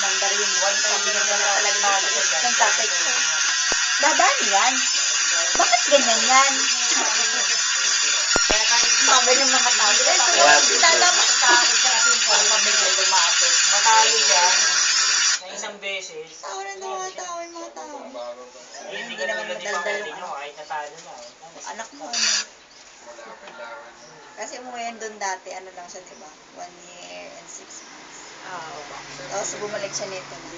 umandar yung sabi niya na talaga ng tatay ko. Dadaan yan. Bakit ganyan yan? Sabi ng mga tao. Lalaman takot siya kasi yung pamilya lumapit. Matalo siya na isang beses. Tawa na tawa yung mga tao. Hindi ka naman madaldal yung kahit natalo na. Anak mo ano. Kasi umuwi doon dati, ano lang siya, diba? 1 year and 6 months. Oo. Tapos bumalik siya nito na.